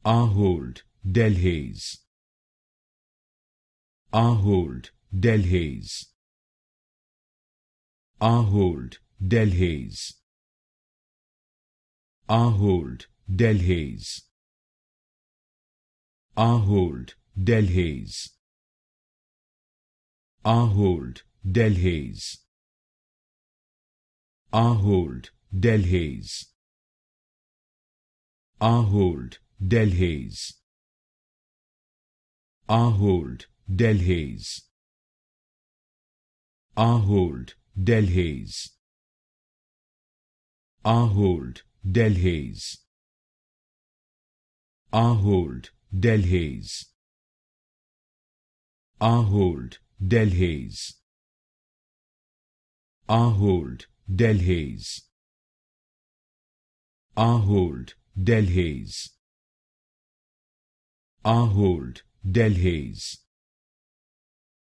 Ahold Delhaize, Ahold Delhaize, Ahold Delhaize, Ahold Delhaize, Ahold Delhaize, Ahold Delhaize, Ahold Delhaize, Ahold Delhaize, Ahold Delhaize, Ahold Delhaize, Ahold Delhaize, Ahold Delhaize, Ahold Delhaize, Ahold Delhaize, Ahold Delhaize, Ahold Delhaize,